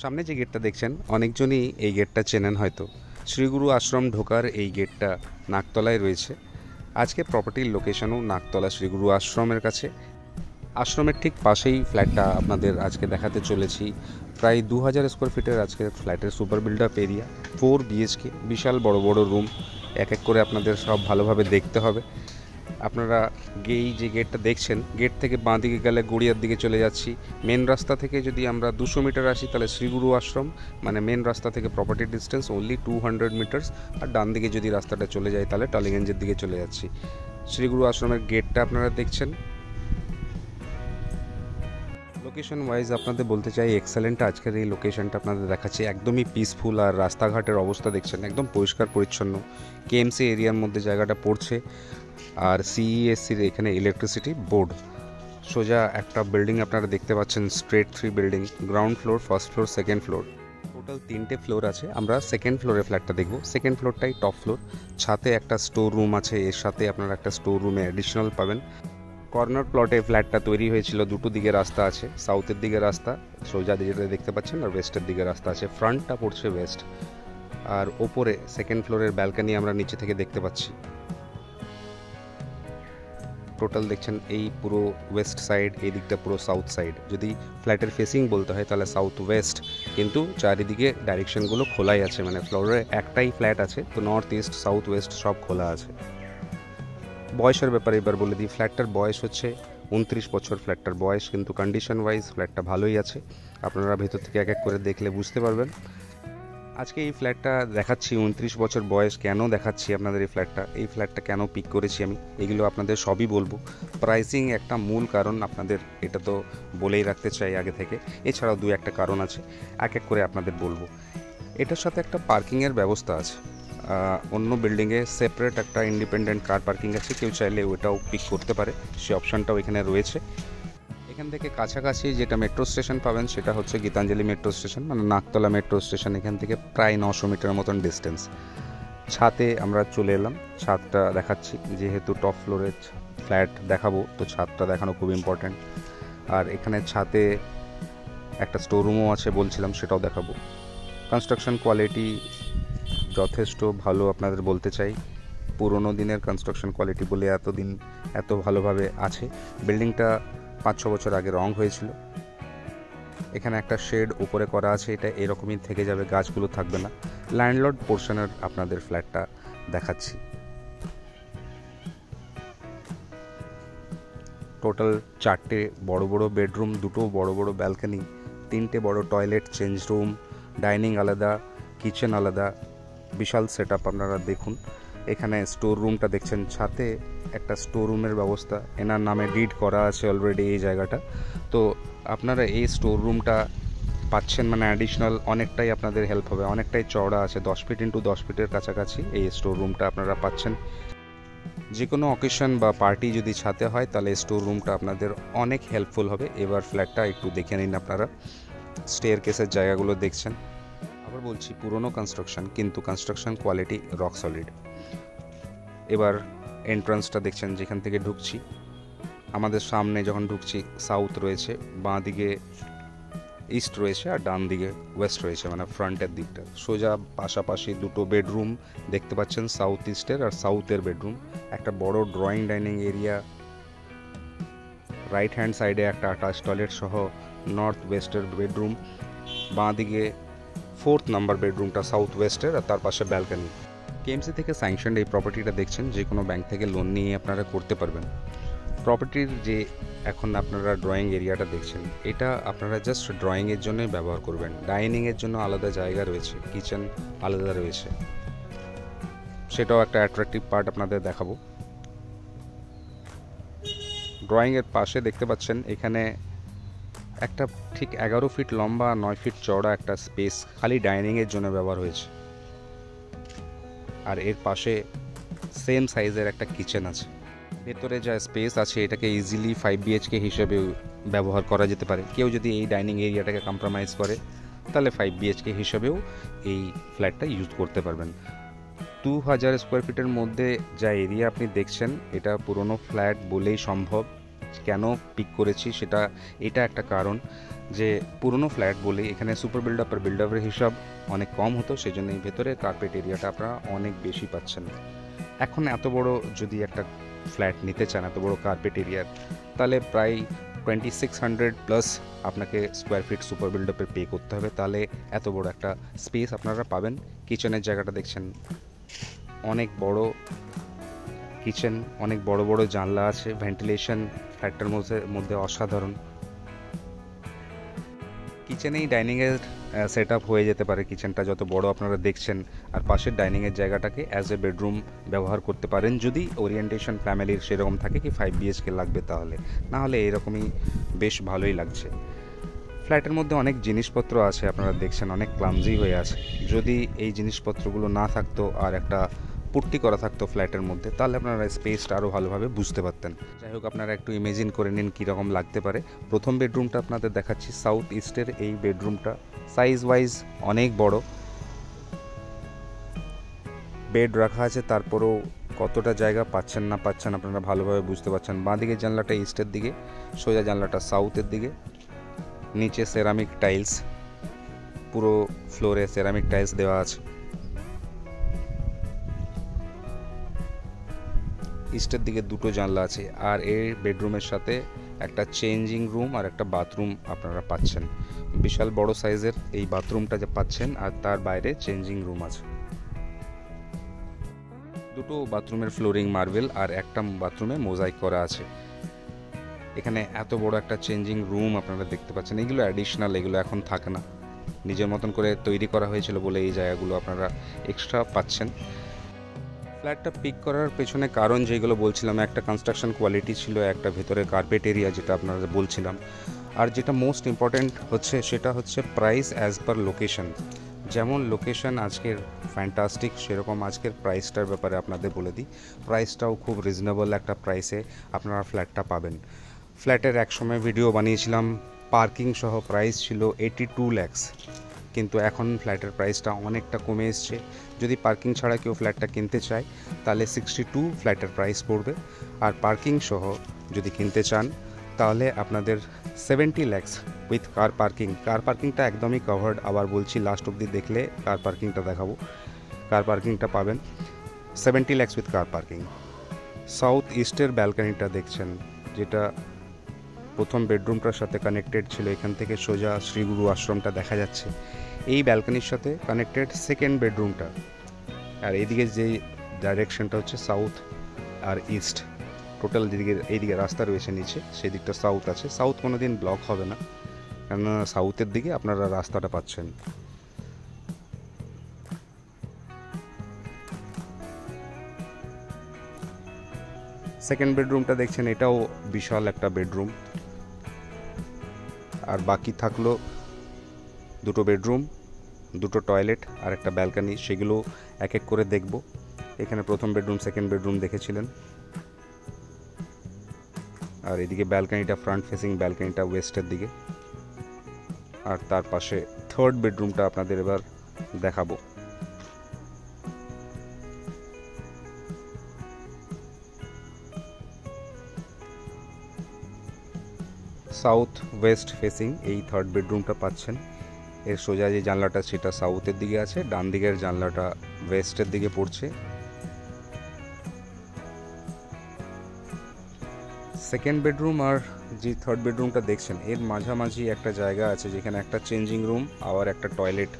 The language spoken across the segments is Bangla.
সামনে যে গেটটা দেখছেন অনেকজনই এই গেটটা চেনেন হয়তো। শ্রীগুরু আশ্রম ঢোকার এই গেটটা নাকতলায় রয়েছে। আজকে প্রপার্টির লোকেশনও নাকতলা শ্রীগুরু আশ্রমের কাছে। আশ্রমের ঠিক পাশেই ফ্ল্যাটটা আপনাদের আজকে দেখাতে চলেছি। প্রায় 2000 স্কোয়ার ফিটের আজকে ফ্ল্যাটের super build up area, 4 BHK, বিশাল বড় বড় রুম। এক এক করে আপনাদের সব ভালোভাবে দেখতে হবে। আপনারা এই যে গেটটা দেখছেন, গেট থেকে বাঁ দিকে গেলে গড়িয়ার দিকে চলে যাচ্ছি। মেন রাস্তা থেকে যদি আমরা 200 মিটার আসি তাহলে শ্রীগুরু আশ্রম, মানে মেন রাস্তা থেকে প্রপার্টি ডিস্টেন্স অনলি 200 মিটার্স। আর ডান দিকে যদি রাস্তাটা চলে যায় তাহলে টালিগঞ্জের দিকে চলে যাচ্ছি। শ্রীগুরু আশ্রমের গেটটা আপনারা দেখছেন। লোকেশন ওয়াইজ আপনাদের বলতে চাই এক্সেলেন্ট। আজকের এই লোকেশনটা আপনাদের দেখাচ্ছি, একদমই পিসফুল। আর রাস্তাঘাটের অবস্থা দেখছেন একদম পরিষ্কার পরিচ্ছন্ন। কেএমসি এরিয়ার মধ্যে জায়গাটা পড়ছে। আর সিইএসসির এখানে ইলেকট্রিসিটি বোর্ড। সোজা একটা বিল্ডিং আপনারা দেখতে পাচ্ছেন, straight 3 building, ground floor, first floor, second floor. Total 3টে ফ্লোর আছে। আমরা সেকেন্ড ফ্লোরে ফ্ল্যাটটা দেখব। সেকেন্ড ফ্লোরটাই টপ ফ্লোর। ছাদে একটা স্টোর রুম আছে, এর সাথে আপনারা একটা স্টোর রুমে অ্যাডিশনাল পাবেন। কর্নার প্লটে ফ্ল্যাটটা তৈরি হয়েছিল, দুটো দিকে রাস্তা আছে। সাউথের দিকে রাস্তা সোজা যেটা দেখতে পাচ্ছেন, আর ওয়েস্টের দিকে রাস্তা আছে। ফ্রন্টটা পড়ছে ওয়েস্ট। আর ওপরে সেকেন্ড ফ্লোরের ব্যালকনি আমরা নিচে থেকে দেখতে পাচ্ছি। টোটাল দেখছেন এই পুরো ওয়েস্ট সাইড, এই দিকটা পুরো সাউথ সাইড। যদি ফ্ল্যাটের ফেসিং বলতে হয় তাহলে সাউথ ওয়েস্ট, কিন্তু চারিদিকে ডাইরেকশনগুলো খোলাই আছে। মানে ফ্লোরে একটাই ফ্ল্যাট আছে, তো নর্থ ইস্ট, সাউথ ওয়েস্ট সব খোলা আছে। বয়সের ব্যাপারে এবার বলে দিই। ফ্ল্যাটটার বয়স হচ্ছে 29 বছর ফ্ল্যাটটার বয়স, কিন্তু কন্ডিশন ওয়াইজ ফ্ল্যাটটা ভালোই আছে। আপনারা ভেতর থেকে এক এক করে দেখলে বুঝতে পারবেন। আজকে এই ফ্ল্যাটটা দেখাচ্ছি, 29 বছর বয়স কেন দেখাচ্ছি আপনাদের এই ফ্ল্যাটটা কেন পিক করেছি আমি, এগুলো আপনাদের সবই বলবো। প্রাইসিং একটা মূল কারণ, আপনাদের এটা তো বলেই রাখতে চাই আগে থেকে। এছাড়াও 2-1টা কারণ আছে, এক এক করে আপনাদের বলবো। এটার সাথে একটা পার্কিংয়ের ব্যবস্থা আছে। অন্য বিল্ডিংয়ে সেপারেট একটা ইন্ডিপেন্ডেন্ট কার পার্কিং আছে, কেউ চাইলে ওটাও পিক করতে পারে, সে অপশানটাও এখানে রয়েছে। এখান থেকে কাছাকাছি যেটা মেট্রো স্টেশন পাবেন সেটা হচ্ছে গীতাঞ্জলি মেট্রো স্টেশন, মানে নাকতলা মেট্রো স্টেশন। এখান থেকে প্রায় 900 মিটার মতন ডিস্টেন্স। ছাদে আমরা চলে এলাম, ছাদটা দেখাচ্ছি। যেহেতু টপ ফ্লোরের ফ্ল্যাট দেখাবো, তো ছাদটা দেখানো খুব ইম্পর্ট্যান্ট। আর এখানে ছাদে একটা স্টোর রুমও আছে বলছিলাম, সেটাও দেখাবো। কনস্ট্রাকশন কোয়ালিটি যথেষ্ট ভালো আপনাদের বলতে চাই। পুরনো দিনের কনস্ট্রাকশন কোয়ালিটি বলে এতদিন এত ভালোভাবে আছে। বিল্ডিংটা 5-6 বছর আগে রং হয়েছিল। এখানে একটা শেড উপরে করা আছে, এটা এরকমই থেকে যাবে, গাছগুলো থাকবে না। ল্যান্ডলর্ড পোর্শনের আপনাদের ফ্ল্যাটটা দেখাচ্ছি। টোটাল 4টে বড় বড় বেডরুম, 2টো বড় বড় ব্যালকনি, 3টে বড় টয়লেট, চেঞ্জ রুম, ডাইনিং আলাদা, কিচেন আলাদা, বিশাল সেট আপ। আপনারা দেখুন এখানে স্টোর রুমটা দেখছেন, ছাদে একটা স্টোর রুমের ব্যবস্থা এনার নামে ডিড করা আছে অলরেডি এই জায়গাটা। তো আপনারা এই স্টোর রুমটা পাচ্ছেন, মানে অ্যাডিশনাল অনেকটাই আপনাদের হেল্প হবে। অনেকটাই চওড়া আছে, 10 ফিট ইন্টু 10 ফিটের কাছাকাছি এই স্টোর রুমটা আপনারা পাচ্ছেন। যে কোনো অকেশন বা পার্টি যদি ছাদে হয় তাহলে স্টোর রুমটা আপনাদের অনেক হেল্পফুল হবে। এবার ফ্ল্যাটটা একটু দেখে নিন আপনারা। স্টেয়ার কেসের জায়গাগুলো দেখছেন। আবার বলছি, পুরনো কনস্ট্রাকশন, কিন্তু কনস্ট্রাকশন কোয়ালিটি রক সলিড। এবার এন্ট্রান্সটা দেখছেন, যেখান থেকে ঢুকছি, আমাদের সামনে যখন ঢুকছি সাউথ রয়েছে, বাঁ দিকে ইস্ট রয়েছে, আর ডান দিকে ওয়েস্ট রয়েছে, মানে ফ্রন্টের দিকটা। সোজা পাশাপাশি 2টো বেডরুম দেখতে পাচ্ছেন, সাউথ ইস্টের আর সাউথের বেডরুম। একটা বড় drawing dining area, right hand সাইডে একটা অ্যাটাচ টয়লেট সহ নর্থ ওয়েস্টের বেডরুম। বাঁ দিকে 4th নাম্বার বেডরুমটা সাউথ ওয়েস্টের, আর তার পাশে ব্যালকনি। কেএমসি থেকে স্যাংশনড এই প্রপার্টিটা দেখছেন, যে কোনো ব্যাংক থেকে লোন নিয়ে আপনারা করতে পারবেন। প্রপার্টির যে এখন আপনারা ড্রয়িং এরিয়াটা দেখছেন, এটা আপনারা জাস্ট ড্রয়িংয়ের জন্যই ব্যবহার করবেন। ডাইনিংয়ের জন্য আলাদা জায়গা রয়েছে, কিচেন আলাদা রয়েছে, সেটাও একটা অ্যাট্রাকটিভ পার্ট আপনাদের দেখাবো। ড্রয়িংয়ের পাশে দেখতে পাচ্ছেন এখানে একটা ঠিক 11 ফিট লম্বা, 9 ফিট চওড়া একটা স্পেস খালি ডাইনিংয়ের জন্য ব্যবহার হয়েছে। আর এর পাশে সেম সাইজের একটা কিচেন আছে। ভেতরে যা স্পেস আছে এটাকে ইজিলি 5 বিএইচকে হিসেবে ব্যবহার করা যেতে পারে। কেউ যদি এই ডাইনিং এরিয়াটাকে কম্প্রোমাইজ করে তাহলে 5 বিএইচকে হিসেবেও এই ফ্ল্যাটটা ইউজ করতে পারবেন। 2000 স্কোয়ার ফিটের মধ্যে যা এরিয়া আপনি দেখছেন, এটা পুরনো ফ্ল্যাট বলেই সম্ভব। কেন পিক করেছি এটা একটা কারণ যে পুরনো ফ্ল্যাট বলে এখানে সুপার বিল্ডআপ আর বিল্ডআপের হিসাব অনেক কম হতো, সেই জন্য এই ভেতরে কার্পেট এরিয়াটা আপনারা অনেক বেশি পাচ্ছেন। এখন এত বড় যদি একটা ফ্ল্যাট নিতে চান এত বড় কার্পেট এরিয়ার, তাহলে প্রায় 2600 প্লাস আপনাকে স্কোয়ার ফিট সুপার বিল্ডআপের পে করতে হবে, তাহলে এত বড় একটা স্পেস আপনারা পাবেন। কিচেনের জায়গাটা দেখছেন অনেক বড় কিচেন, অনেক বড় বড় জানলা আছে, ভেন্টিলেশন ফ্ল্যাটটার মধ্যে অসাধারণ। কিচেনেই ডাইনিংয়ের সেট আপ হয়ে যেতে পারে, কিচেনটা যত বড় আপনারা দেখছেন, আর পাশের ডাইনিংয়ের জায়গাটাকে অ্যাজ এ বেডরুম ব্যবহার করতে পারেন যদি ওরিয়েন্টেশন ফ্যামিলির সেরকম থাকে কি 5 BHK লাগবে, তাহলে না হলে এরকমই বেশ ভালোই লাগছে। ফ্ল্যাটের মধ্যে অনেক জিনিসপত্র আছে আপনারা দেখছেন, অনেক ক্লামজি হয়ে আছে। যদি এই জিনিসপত্রগুলো না থাকতো আর একটা পুট্টি করা থাকতো ফ্ল্যাটের মধ্যে, তাহলে আপনারা স্পেসটা আরও ভালোভাবে বুঝতে পারতেন। যাই হোক, আপনারা একটু ইমেজিন করে নিন কীরকম লাগতে পারে। প্রথম বেডরুমটা আপনাদের দেখাচ্ছি, সাউথ ইস্টের এই বেডরুমটা সাইজ ওয়াইজ অনেক বড়, বেড রাখা আছে, তারপরেও কতটা জায়গা পাচ্ছেন না পাচ্ছেন আপনারা ভালোভাবে বুঝতে পারছেন। বাঁদিকের জানলাটা ইস্টের দিকে, সোজা জানলাটা সাউথের দিকে, নিচে সেরামিক টাইলস, পুরো ফ্লোরে সেরামিক টাইলস দেওয়া আছে। ইস্টের দিকে দুটো জানলা আছে, আর এই বেডরুমের সাথে একটা চেঞ্জিং রুম আর একটা বাথরুম আপনারা পাচ্ছেন। বিশাল বড় সাইজের এই বাথরুমটা যে পাচ্ছেন, আর তার বাইরে চেঞ্জিং রুম আছে। দুটো বাথরুমের ফ্লোরিং মার্বেল আর একটা বাথরুমে মোজাইক করা আছে। এখানে এত বড় একটা চেঞ্জিং রুম আপনারা দেখতে পাচ্ছেন, এগুলো অ্যাডিশনাল, এগুলো এখন থাকে না, নিজের মতন করে তৈরি করা হয়েছিল বলে এই জায়গাগুলো আপনারা এক্সট্রা পাচ্ছেন। ফ্ল্যাটটা পিক করার পেছনে কারণ যেগুলো বলছিলাম, একটা কনস্ট্রাকশন কোয়ালিটি ছিল, একটা ভেতরে কার্পেট এরিয়া যেটা আপনারা বলছিলাম, আর যেটা মোস্ট ইম্পর্ট্যান্ট হচ্ছে সেটা হচ্ছে প্রাইস অ্যাজ পার লোকেশন। যেমন লোকেশন আজকের ফ্যান্টাস্টিক, সেরকম আজকের প্রাইসটার ব্যাপারে আপনাদের বলে দিই। প্রাইসটাও খুব রিজনেবল একটা প্রাইসে আপনারা ফ্ল্যাটটা পাবেন। ফ্ল্যাটের একসময় ভিডিও বানিয়েছিলাম, পার্কিং সহ প্রাইস ছিল 82 lakhs, কিন্তু এখন ফ্ল্যাটের প্রাইসটা অনেকটা কমে এসছে। যদি পার্কিং ছাড়া কেউ ফ্ল্যাটটা কিনতে চায় তাহলে 62 ফ্ল্যাটের প্রাইস পড়বে, আর পার্কিং সহ যদি কিনতে চান তাহলে আপনাদের 70 lakhs উইথ কার পার্কিং। কার পার্কিংটা একদমই কভার্ড, আবার বলছি লাস্ট অবধি দেখলে কার পার্কিংটা দেখাবো, কার পার্কিংটা পাবেন 70 lakhs with car parking. South ইস্টের ব্যালকানিটা দেখছেন, যেটা প্রথম বেডরুমটার সাথে কানেক্টেড ছিল, এখান থেকে সোজা শ্রীগুরু আশ্রমটা দেখা যাচ্ছে। এই ব্যালকানির সাথে কানেক্টেড সেকেন্ড বেডরুমটা, আর এইদিকে যে ডাইরেকশনটা হচ্ছে সাউথ আর ইস্ট, টোটাল যেদিকে এইদিকে রাস্তা রয়েছে নিচে সেই দিকটা সাউথ আছে। সাউথ কোনো দিন ব্লক হবে না, কেননা সাউথের দিকে আপনারা রাস্তাটা পাচ্ছেন। সেকেন্ড বেডরুমটা দেখছেন, এটাও বিশাল একটা বেডরুম, আর বাকি থাকলো দুটো বেডরুম, দুটো টয়লেট আর একটা ব্যালকানি, সেগুলো এক এক করে দেখব। এখানে প্রথম বেডরুম সেকেন্ড বেডরুম দেখেছিলেন, আর এদিকে ব্যালকানিটা ফ্রন্ট ফেসিং ব্যালকানিটা ওয়েস্টের দিকে, আর তার পাশে থার্ড বেডরুমটা আপনাদের এবার দেখাবো। সাউথ ওয়েস্ট ফেসিং এই থার্ড বেডরুমটা পাচ্ছেন। এর সোজা যে জানলাটা সেটা সাউথের দিকে আছে, ডান দিকের জানলাটা ওয়েস্টের দিকে পড়ছে। সেকেন্ড বেডরুম আর যে থার্ড বেডরুমটা দেখছেন এর মাঝামাঝি একটা জায়গা আছে, যেখানে একটা চেঞ্জিং রুম আর একটা টয়লেট,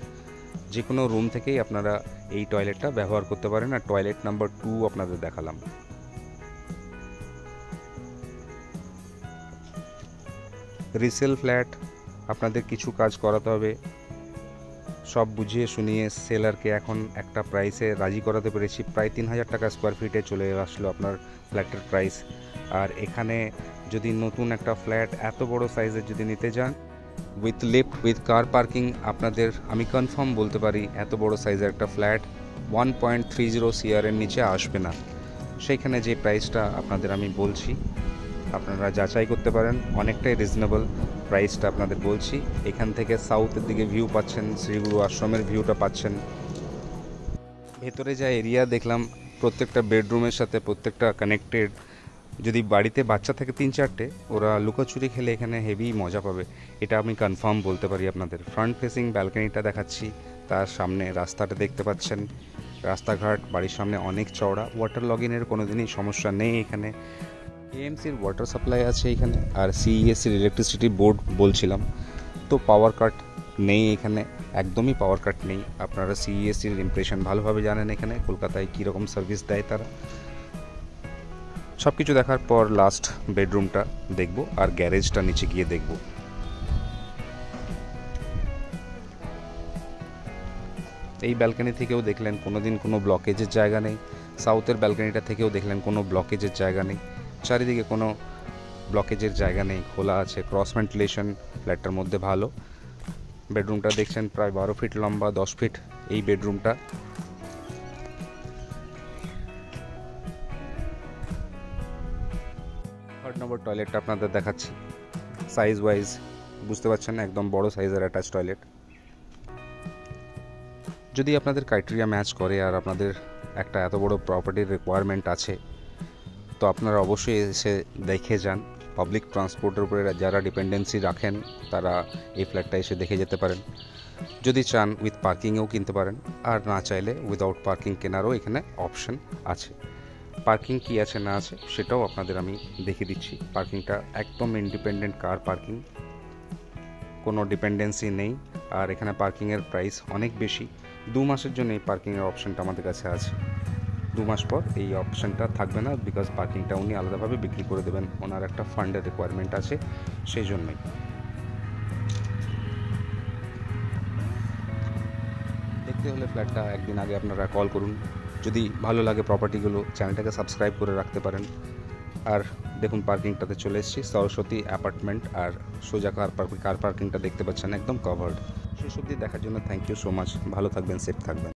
যে কোনো রুম থেকেই আপনারা এই টয়লেটটা ব্যবহার করতে পারেন। আর টয়লেট নাম্বার 2 আপনাদের দেখালাম। রিসেল ফ্ল্যাট, আপনাদের কিছু কাজ করাতে হবে, সব বুঝিয়ে শুনিয়ে সেলারকে এখন একটা প্রাইসে রাজি করাতে পেরেছি। প্রায় 3000 টাকা স্কোয়ার ফিটে চলে আসলো আপনার ফ্ল্যাটের প্রাইস। আর এখানে যদি নতুন একটা ফ্ল্যাট এত বড় সাইজের যদি নিতে যান with lift with car parking, আপনাদের আমি কনফার্ম বলতে পারি এত বড় সাইজের একটা ফ্ল্যাট 1.30 CR এর নিচে আসবে না। সেইখানে যে প্রাইসটা আপনাদের আমি বলছি আপনারা যাচাই করতে পারেন, অনেকটাই রিজনেবল প্রাইসটা আপনাদের বলছি। এখান থেকে সাউথের দিকে ভিউ পাচ্ছেন, শ্রীগুরু আশ্রমের ভিউটা পাচ্ছেন। ভেতরে যা এরিয়া দেখলাম প্রত্যেকটা বেডরুমের সাথে প্রত্যেকটা কানেক্টেড, যদি বাড়িতে বাচ্চা থাকে 3-4টে, ওরা লুকোচুরি খেলে এখানে হেভি মজা পাবে, এটা আমি কনফার্ম বলতে পারি আপনাদের। ফ্রন্ট ফেসিং ব্যালকনিটা দেখাচ্ছি, তার সামনে রাস্তাটা দেখতে পাচ্ছেন, রাস্তাঘাট বাড়ির সামনে অনেক চওড়া, ওয়াটার লগইনের কোনো দিনই সমস্যা নেই এখানে। এএমসির ওয়াটার সাপ্লাই আছে এখানে, আর সিইএসসির ইলেকট্রিসিটি বোর্ড বলছিলাম, তো পাওয়ার কাট নেই এখানে, একদমই পাওয়ার কাট নেই। আপনারা সিইএসসির ইমপ্রেশন ভালোভাবে জানেন এখানে কলকাতায় কীরকম সার্ভিস দেয় তারা। সব কিছু দেখার পর লাস্ট বেডরুমটা দেখব আর গ্যারেজটা নিচে গিয়ে দেখব। এই ব্যালকনি থেকেও দেখলেন কোনোদিন কোনো ব্লকেজের জায়গা নেই, সাউথের ব্যালকনিটা থেকেও দেখলেন কোনো ব্লকেজের জায়গা নেই, চারিদিকে কোনো ব্লকেজের জায়গা নেই, খোলা আছে, ক্রস ভেন্টিলেশন ফ্ল্যাটটার মধ্যে ভালো। বেডরুমটা দেখছেন প্রায় 12 ফিট লম্বা, 10 ফিট এই বেডরুমটা। থার্ড নম্বর টয়লেটটা আপনাদের দেখাচ্ছি, সাইজ ওয়াইজ বুঝতে পারছেন একদম বড় সাইজের অ্যাটাচ টয়লেট। যদি আপনাদের ক্রাইটেরিয়া ম্যাচ করে আর আপনাদের একটা এত বড় প্রপার্টির রিকোয়ারমেন্ট আছে, তো আপনারা অবশ্যই এসে দেখে যান। পাবলিক ট্রান্সপোর্টের উপরে যারা ডিপেন্ডেন্সি রাখেন তারা এই ফ্ল্যাটটা এসে দেখে যেতে পারেন। যদি চান উইথ পার্কিংয়েও কিনতে পারেন, আর না চাইলে উইদাউট পার্কিং কেনারও এখানে অপশন আছে। পার্কিং কি আছে না আছে সেটাও আপনাদের আমি দেখিয়ে দিচ্ছি। পার্কিংটা একদম ইন্ডিপেন্ডেন্ট কার পার্কিং, কোনো ডিপেন্ডেন্সি নেই, আর এখানে পার্কিংয়ের প্রাইস অনেক বেশি। 2 মাসের জন্য এই পার্কিংয়ের অপশানটা আমাদের কাছে আছে, 2 মাস পর এই অপশানটা থাকবে না, বিকজ পার্কিংটা উনি আলাদাভাবে বিক্রি করে দেবেন, ওনার একটা ফান্ডের রিকোয়ারমেন্ট আছে সেই জন্যই। দেখতে হলে ফ্ল্যাটটা একদিন আগে আপনারা কল করুন। যদি ভালো লাগে প্রপার্টিগুলো, চ্যানেলটাকে সাবস্ক্রাইব করে রাখতে পারেন। আর দেখুন পার্কিংটাতে চলে এসেছি, সরস্বতী অ্যাপার্টমেন্ট, আর সোজা কার পার্কিংটা দেখতে পাচ্ছেন একদম কভার্ড। শেষ অবধি দেখার জন্য থ্যাংক ইউ সো মাচ, ভালো থাকবেন, সেফ থাকবেন।